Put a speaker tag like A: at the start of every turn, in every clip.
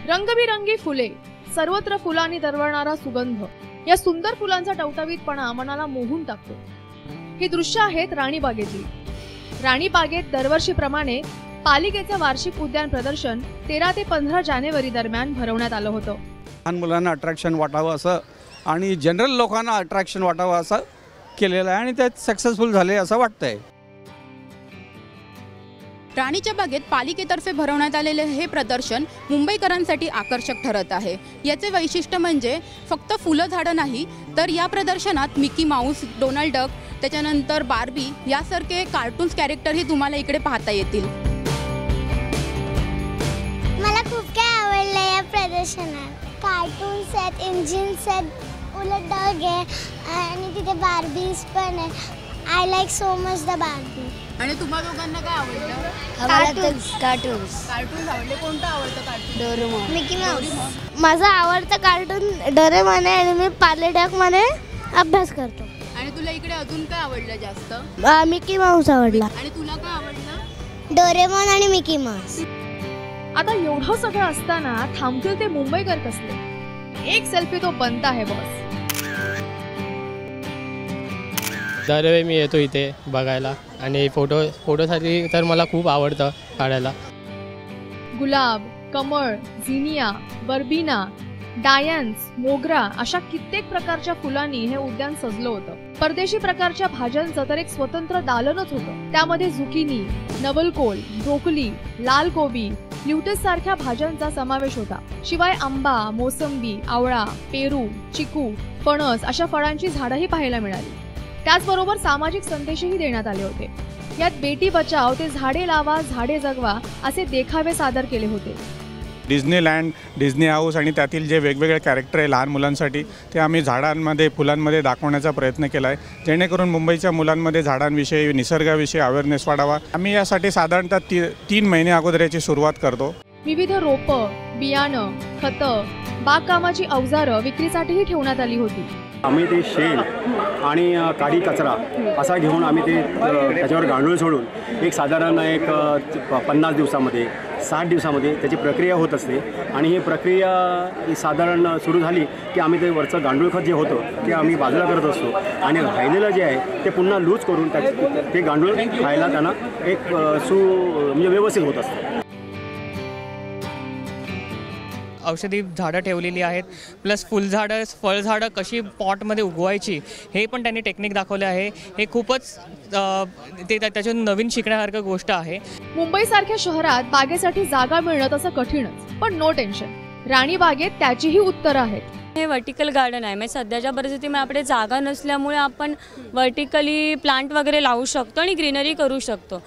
A: रंगबिरंगी फुले, सर्वत्र फुलांनी दरवळणारा सुगंध, या सुंदर फुलांचा टवटवीतपणा मनाला मोहून टाकतो। ही दृश्य आहेत राणीबागेतली। राणीबागेत दरवर्षीप्रमाणे पालिकेचे वार्षिक उद्यान प्रदर्शन 13 ते 15 जानेवारी दरम्यान भरवण्यात आलं होतं।
B: लहान मुलांना अट्रॅक्शन वाटावं असं आणि जनरल लोकांना अट्रॅक्शन वाटावं असं केलेलं आहे आणि त्यात सक्सेसफुल झाले असं वाटतंय।
C: राणीच्या बागेत पालिकेतर्फे भरवण्यात आलेले हे प्रदर्शन मुंबईकरांसाठी आकर्षक ठरत आहे। याचे वैशिष्ट्य म्हणजे फक्त फुलं झाडं नाही, तर या प्रदर्शनात मिकी माऊस, डोनाल्ड डक, त्याच्यानंतर बार्बी यासारखे कार्टून्स कॅरेक्टरही तुम्हाला इकडे पाहता येतील।
D: मला खूप काय आवडलं या प्रदर्शनात। कार्टून्स आहेत, इंजिन्स आहेत, उलट डग आहे आणि तिथे बार्बीज पण आहे। I like so much the Barbie.
C: आणि तुम्हा दोघांना काय आवडलं?
D: कार्टून्स
C: आवडले। कोणतं आवडतं कार्टून?
D: Doraemon, Mickey Mouse. माझा आवडता कार्टून डोरेमॉन आहे आणि मी पार्ले डक मध्ये अभ्यास करतो।
C: आणि तुला इकडे अजून काय आवडलं जास्त?
D: मिकी माऊस आवडला।
C: आणि तुला काय आवडलं?
D: डोरेमॉन आणि मिकी माऊस।
A: आता एवढं सगळं असताना थांबतील ते मुंबईकर कसले? एक सेल्फी तो बनता है बॉस।
E: दरवेळी मी येतो इथे बघायला आणि फोटोसाठी तर मला खूप आवडतं काढायला।
A: गुलाब, कमळ, झिनिया, बर्बिना, डायन्स, मोगरा अशा कित्येक प्रकारच्या फुलांनी हे उद्यान सजलं होतं। परदेशी प्रकारच्या भाज्यांचं तर एक स्वतंत्र दालनच होतं। त्यामध्ये झुकिनी, नवलकोल, ब्रोकोली, लाल कोबी, ल्युटेस सारख्या भाज्यांचा समावेश होता। शिवाय आंबा, मोसंबी, आवळा, पेरू, चिकू, फणस अशा फळांची झाडंही पाहायला मिळाली। त्याचबरोबर सामाजिक संदेशही देण्यात आले होते। यात बेटी बचाव ते झाडे लावा झाडे जगवा असे देखावे सादर केले होते।
F: डिझनीलँड, डिझनी हाऊस आणि त्यातील जे वेगवेगळे कॅरेक्टर आहे लहान मुलांसाठी ते आम्ही झाडांमध्ये, फुलांमध्ये दाखवण्याचा प्रयत्न केला आहे, जेणेकरून मुंबईच्या मुलांमध्ये झाडांविषयी, निसर्गाविषयी अवेअरनेस वाढावा। आम्ही यासाठी साधारणतः 3 महिने अगोदर याची सुरुवात करतो।
A: विविध रोपं, बियाणं, खतं, बागकामाची अवजारं विक्रीसाठीही ठेवण्यात आली होती।
G: आम्ही ते शेण आणि काडी कचरा असा घेऊन आम्ही ते त्याच्यावर गांडूळ सोडून एक साधारण 50 दिवसामध्ये 60 दिवसामध्ये त्याची प्रक्रिया होत असते। आणि ही प्रक्रिया साधारण सुरू झाली की आम्ही ते वरचं गांडूळ खत जे होतं ते आम्ही बाजूला करत असतो आणि राहिलेलं जे आहे ते पुन्हा लूज करून ते गांडूळ खायला त्यांना एक म्हणजे व्यवस्थित होत असतं।
E: औषधी झाडं ठेवलेली आहेत, प्लस फुलझाडं, फळझाडं कशी पॉटमध्ये उगवायची हे पण त्यांनी टेक्निक दाखवले आहे। हे खूपच त्याच्यातून नवीन शिकण्यासारखं गोष्ट आहे।
A: मुंबईसारख्या शहरात बागेसाठी जागा मिळणं तसं कठीणच, पण नो टेन्शन, राणीबागेत त्याचीही उत्तरं आहेत।
H: हे वर्टिकल गार्डन आहे, म्हणजे सध्याच्या परिस्थितीमध्ये आपले जागा नसल्यामुळे आपण वर्टिकली प्लांट वगैरे लावू शकतो आणि ग्रीनरी करू शकतो।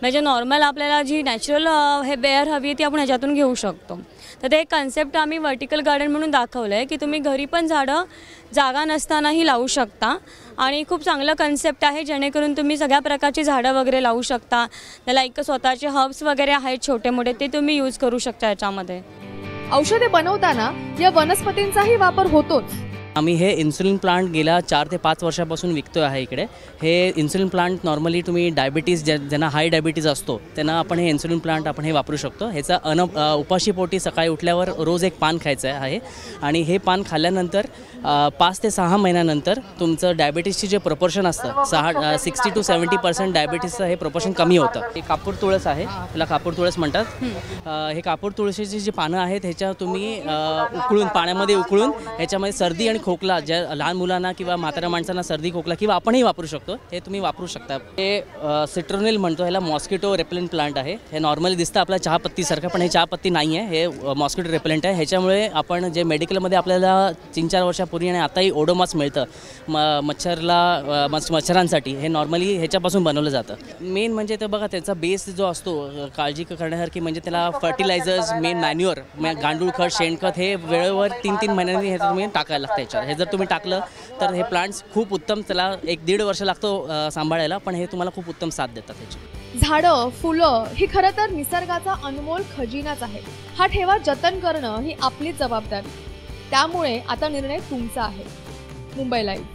H: म्हणजे नॉर्मल आपल्याला जी नॅचरल हे बेअर हवी ती आपण ह्याच्यातून घेऊ शकतो। तर ते एक कन्सेप्ट आम्ही वर्टिकल गार्डन म्हणून दाखवलं आहे की तुम्ही घरी पण झाडं जागा नसतानाही लावू शकता आणि खूप चांगलं कन्सेप्ट आहे, जेणेकरून तुम्ही सगळ्या प्रकारची झाडं वगैरे लावू शकता। त्याला एक स्वतःचे हर्ब्स वगैरे आहेत छोटे मोठे, ते तुम्ही यूज करू शकता याच्यामध्ये।
A: औषधे बनवताना या वनस्पतींचाही वापर होतोच।
I: आम्ही हे इन्सुलिन प्लांट गेल्या 4 ते 5 वर्षापासून विकतो आहे इकडे। हे इन्सुलिन प्लांट नॉर्मली तुम्ही डायबिटीज ज्यांना हाय डायबिटीज असतो त्यांना आपण हे इन्सुलिन प्लांट आपण हे वापरू शकतो। ह्याचा उपाशीपोटी सकाळी उठल्यावर रोज एक पान खायचं आहे आणि हे पान खाल्ल्यानंतर 5 ते 6 महिन्यानंतर तुमचं डायबिटीजची जे प्रपोर्शन असतं 60 to 70% डायबिटीजचं हे प्रपोर्शन कमी होतं। हे कापूर तुळस आहे, त्याला कापूर तुळस म्हणतात। हे कापूर तुळशीची जी पानं आहेत ह्याच्या तुम्ही उकळून पाण्यामध्ये उकळून ह्याच्यामध्ये सर्दी आणि खोकला, ज्या लहान मुलांना किंवा म्हाताऱ्या माणसांना सर्दी खोकला किंवा आपणही वापरू शकतो, हे तुम्ही वापरू शकता। हे सिट्रोनिल म्हणतो, ह्याला मॉस्किटो रेपेलेंट प्लांट आहे। हे नॉर्मली दिसतं आपल्या चहापत्तीसारखं, पण हे चहापत्ती नाही आहे, हे मॉस्किटो रेपेलेंट आहे। ह्याच्यामुळे आपण जे मेडिकलमध्ये आपल्याला 3-4 वर्षापूर्वी आणि आताही ओडोमॉस मिळतं मच्छरांसाठी, हे नॉर्मली ह्याच्यापासून बनवलं जातं। मेन म्हणजे ते बघा त्याचा बेस जो असतो काळजी करण्यासारखी, म्हणजे त्याला फर्टिलायझर्स, मेन मॅन्युअर, गांडूळ खत, शेणखत हे वेळेवर 3-3 महिन्यांनी हे तुम्ही टाकायला लागतं याच्यावर। हे जर तुम्ही टाकलं तर हे प्लांट्स खूप उत्तम, त्याला 1-1.5 वर्ष लागतो सांभाळायला, पण हे तुम्हाला खूप उत्तम साथ देतात त्याची।
A: झाडं, फुलं ही खरं तर निसर्गाचा अनमोल खजिनाच आहे। हा ठेवा जतन करणं ही आपलीच जबाबदारी। त्यामुळे आता निर्णय तुमचा आहे। मुंबई लाईव्ह।